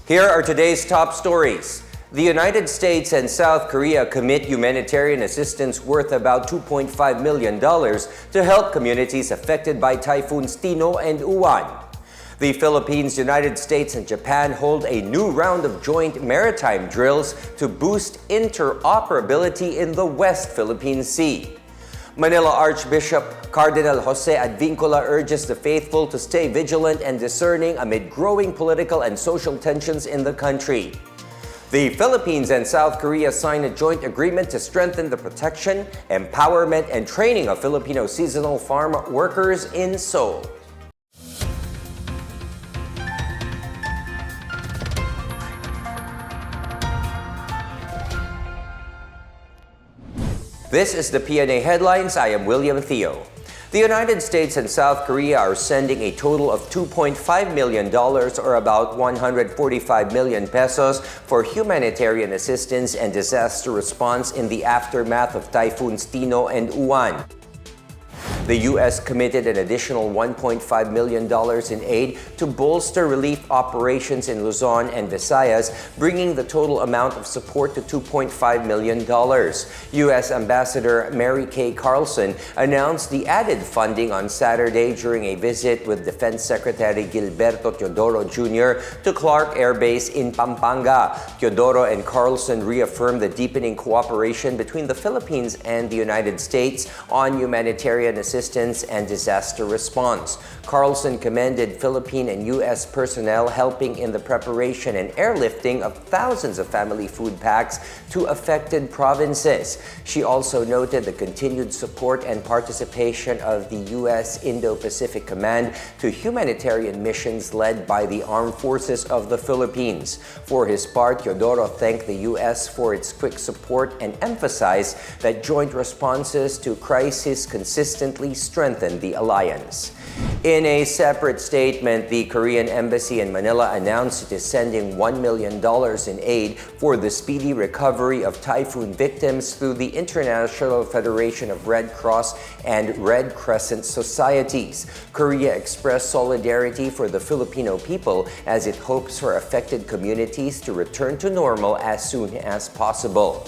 Here are today's top stories. The United States and South Korea commit humanitarian assistance worth about $2.5 million to help communities affected by typhoons Pna and Uwan. The Philippines, United States, and Japan hold a new round of joint maritime drills to boost interoperability in the West Philippine Sea. Manila Archbishop Cardinal Jose Advincula urges the faithful to stay vigilant and discerning amid growing political and social tensions in the country. The Philippines and South Korea signed a joint agreement to strengthen the protection, empowerment, and training of Filipino seasonal farm workers in Seoul. This is the Pna Headlines. I am William Theo. The United States and South Korea are sending a total of $2.5 million or about 145 million pesos for humanitarian assistance and disaster response in the aftermath of typhoons Pna and Uwan. The U.S. committed an additional $1.5 million in aid to bolster relief operations in Luzon and Visayas, bringing the total amount of support to $2.5 million. U.S. Ambassador Mary Kay Carlson announced the added funding on Saturday during a visit with Defense Secretary Gilberto Teodoro Jr. to Clark Air Base in Pampanga. Teodoro and Carlson reaffirmed the deepening cooperation between the Philippines and the United States on humanitarian assistance and disaster response. Carlson commended Philippine and U.S. personnel helping in the preparation and airlifting of thousands of family food packs to affected provinces. She also noted the continued support and participation of the U.S. Indo-Pacific Command to humanitarian missions led by the Armed Forces of the Philippines. For his part, Teodoro thanked the U.S. for its quick support and emphasized that joint responses to crisis consistently strengthen the alliance. In a separate statement, the Korean Embassy in Manila announced it is sending $1 million in aid for the speedy recovery of typhoon victims through the International Federation of Red Cross and Red Crescent Societies. Korea expressed solidarity for the Filipino people as it hopes for affected communities to return to normal as soon as possible.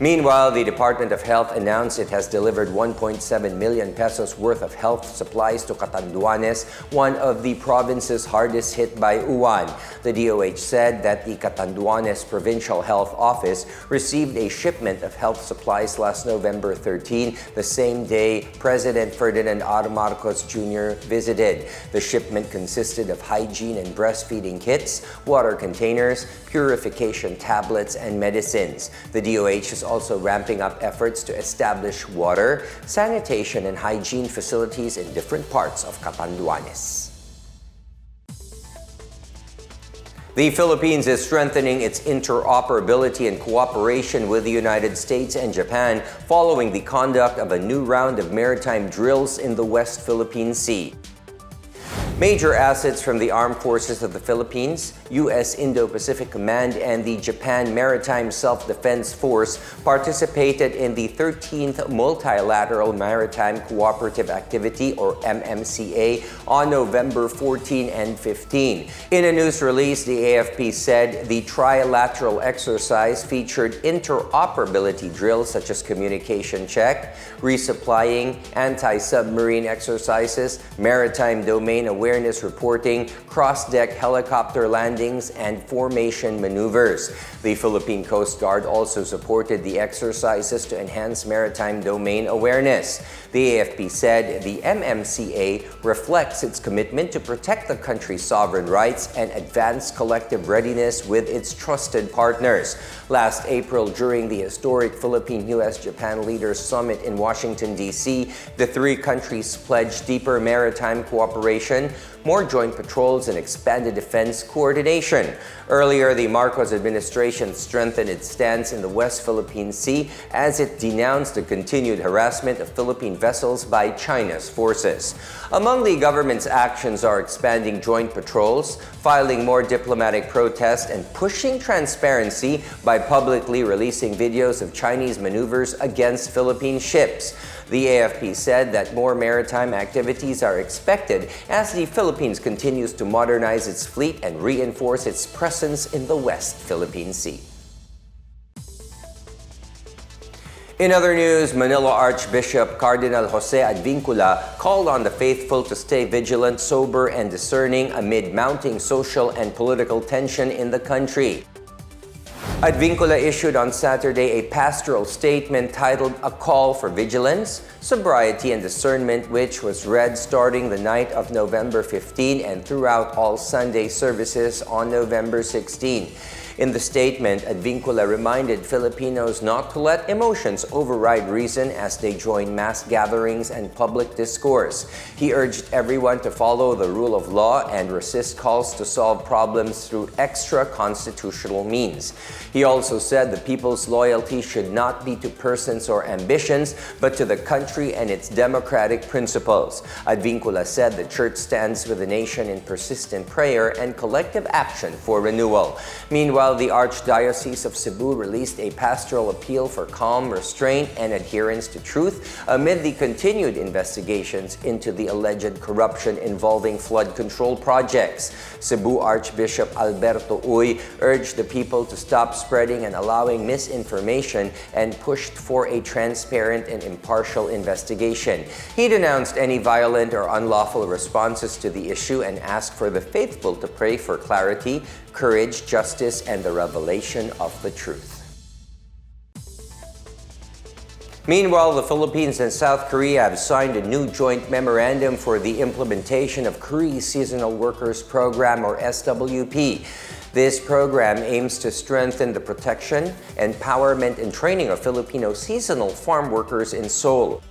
Meanwhile, the Department of Health announced it has delivered 1.7 million pesos worth of health supplies to Catanduanes, one of the provinces hardest hit by Uwan. The DOH said that the Catanduanes Provincial Health Office received a shipment of health supplies last November 13, the same day President Ferdinand R. Marcos Jr. visited. The shipment consisted of hygiene and breastfeeding kits, water containers, purification tablets, and medicines. The DOH is also ramping up efforts to establish water, sanitation, and hygiene facilities in different parts of Catanduanes. The Philippines is strengthening its interoperability and cooperation with the United States and Japan following the conduct of a new round of maritime drills in the West Philippine Sea. Major assets from the Armed Forces of the Philippines, U.S. Indo-Pacific Command, and the Japan Maritime Self-Defense Force participated in the 13th Multilateral Maritime Cooperative Activity, or MMCA, on November 14 and 15. In a news release, the AFP said the trilateral exercise featured interoperability drills such as communication check, resupplying, anti-submarine exercises, maritime domain awareness reporting, cross-deck helicopter landings, and formation maneuvers. The Philippine Coast Guard also supported the exercises to enhance maritime domain awareness. The AFP said the MMCA reflects its commitment to protect the country's sovereign rights and advance collective readiness with its trusted partners. Last April, during the historic Philippine-US-Japan Leaders Summit in Washington, D.C., the three countries pledged deeper maritime cooperation, more joint patrols, and expanded defense coordination. Earlier, the Marcos administration strengthened its stance in the West Philippine Sea as it denounced the continued harassment of Philippine vessels by China's forces. Among the government's actions are expanding joint patrols, filing more diplomatic protests, and pushing transparency by publicly releasing videos of Chinese maneuvers against Philippine ships. The AFP said that more maritime activities are expected as the Philippines Philippines continues to modernize its fleet and reinforce its presence in the West Philippine Sea. In other news, Manila Archbishop Cardinal Jose Advincula called on the faithful to stay vigilant, sober, and discerning amid mounting social and political tension in the country. Advincula issued on Saturday a pastoral statement titled A Call for Vigilance, Sobriety, and Discernment, which was read starting the night of November 15 and throughout all Sunday services on November 16. In the statement, Advincula reminded Filipinos not to let emotions override reason as they join mass gatherings and public discourse. He urged everyone to follow the rule of law and resist calls to solve problems through extra-constitutional means. He also said the people's loyalty should not be to persons or ambitions, but to the country and its democratic principles. Advincula said the Church stands with the nation in persistent prayer and collective action for renewal. Meanwhile, the Archdiocese of Cebu released a pastoral appeal for calm, restraint, and adherence to truth amid the continued investigations into the alleged corruption involving flood control projects. Cebu Archbishop Alberto Uy urged the people to stop spreading and allowing misinformation and pushed for a transparent and impartial investigation. He denounced any violent or unlawful responses to the issue and asked for the faithful to pray for clarity, courage, justice, and the revelation of the truth. Meanwhile, the Philippines and South Korea have signed a new joint memorandum for the implementation of Korea's Seasonal Workers Program, or SWP. This program aims to strengthen the protection, empowerment, and training of Filipino seasonal farm workers in Seoul.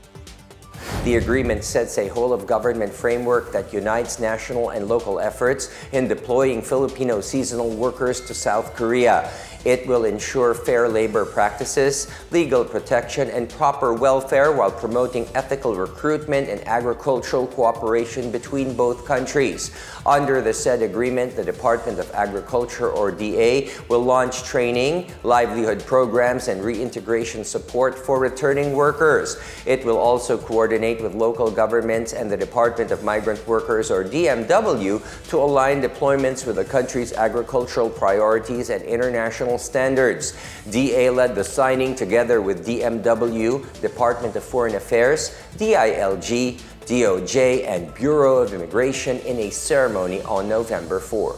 The agreement sets a whole-of-government framework that unites national and local efforts in deploying Filipino seasonal workers to South Korea. It will ensure fair labor practices, legal protection, and proper welfare while promoting ethical recruitment and agricultural cooperation between both countries. Under the said agreement, the Department of Agriculture, or DA, will launch training, livelihood programs, and reintegration support for returning workers. It will also coordinate with local governments and the Department of Migrant Workers, or DMW, to align deployments with the country's agricultural priorities and international standards. DA led the signing together with DMW, Department of Foreign Affairs, DILG, DOJ, and Bureau of Immigration in a ceremony on November 4.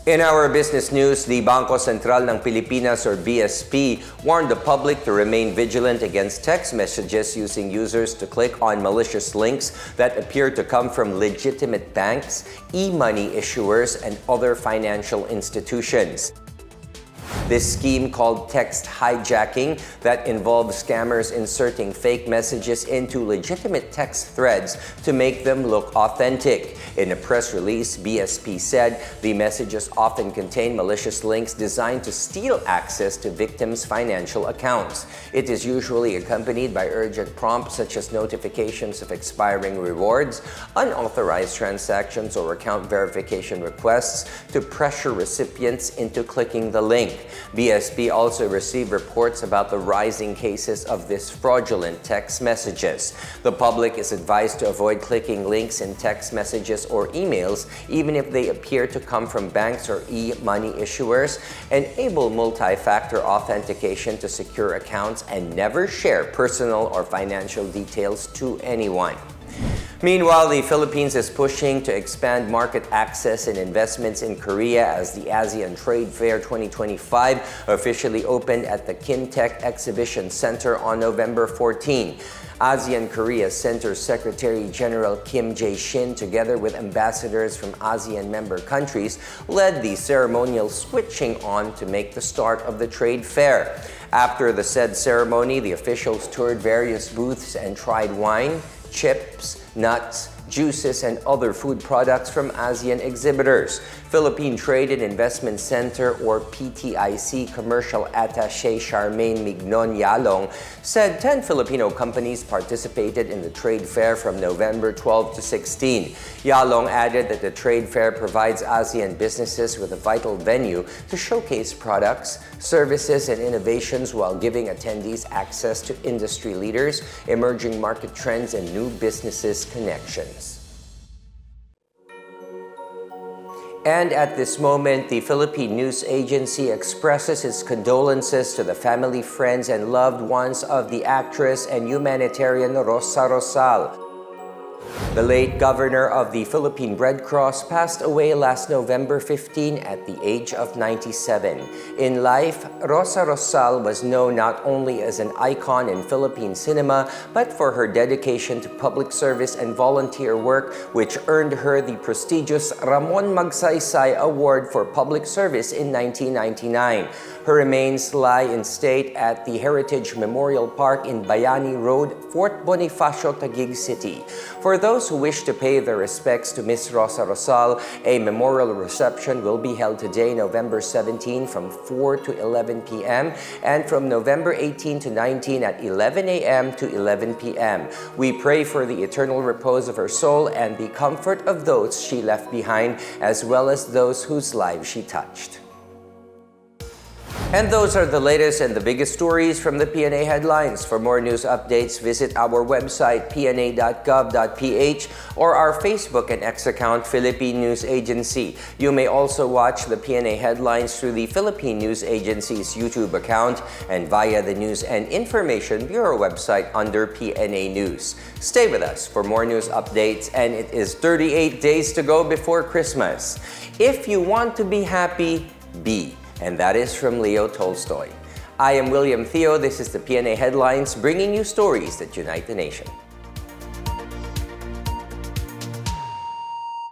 In our business news, the Bangko Sentral ng Pilipinas, or BSP, warned the public to remain vigilant against text messages using users to click on malicious links that appear to come from legitimate banks, e-money issuers, and other financial institutions. This scheme, called text hijacking, that involves scammers inserting fake messages into legitimate text threads to make them look authentic. In a press release, BSP said the messages often contain malicious links designed to steal access to victims' financial accounts. It is usually accompanied by urgent prompts such as notifications of expiring rewards, unauthorized transactions, or account verification requests to pressure recipients into clicking the link. BSP also received reports about the rising cases of these fraudulent text messages. The public is advised to avoid clicking links in text messages or emails, even if they appear to come from banks or e-money issuers. Enable multi-factor authentication to secure accounts and never share personal or financial details to anyone. Meanwhile, the Philippines is pushing to expand market access and investments in Korea as the ASEAN Trade Fair 2025 officially opened at the Kintech Exhibition Center on November 14. ASEAN Korea Center Secretary General Kim Jae-shin, together with ambassadors from ASEAN member countries, led the ceremonial switching on to make the start of the trade fair. After the said ceremony, the officials toured various booths and tried wine, chips, nuts, juices, and other food products from ASEAN exhibitors. Philippine Trade and Investment Center or PTIC Commercial Attaché Charmaine Mignon Yalong said 10 Filipino companies participated in the trade fair from November 12 to 16. Yalong added that the trade fair provides ASEAN businesses with a vital venue to showcase products, services, and innovations while giving attendees access to industry leaders, emerging market trends, and new businesses connections. And at this moment, the Philippine News Agency expresses its condolences to the family, friends, and loved ones of the actress and humanitarian Rosa Rosal. The late governor of the Philippine Red Cross passed away last November 15 at the age of 97. In life, Rosa Rosal was known not only as an icon in Philippine cinema, but for her dedication to public service and volunteer work, which earned her the prestigious Ramon Magsaysay Award for Public Service in 1999. Her remains lie in state at the Heritage Memorial Park in Bayani Road, Fort Bonifacio, Taguig City. For those who wish to pay their respects to Miss Rosa Rosal, a memorial reception will be held today, November 17 from 4 to 11 p.m. and from November 18 to 19 at 11 a.m. to 11 p.m. We pray for the eternal repose of her soul and the comfort of those she left behind, as well as those whose lives she touched. And those are the latest and the biggest stories from the Pna Headlines. For more news updates, visit our website pna.gov.ph or our Facebook and X account, Philippine News Agency. You may also watch the Pna Headlines through the Philippine News Agency's YouTube account and via the News and Information Bureau website under PNA News. Stay with us for more news updates, and it is 38 days to go before Christmas. If you want to be happy, be. And that is from Leo Tolstoy. I am William Theo. This is the Pna Headlines, bringing you stories that unite the nation.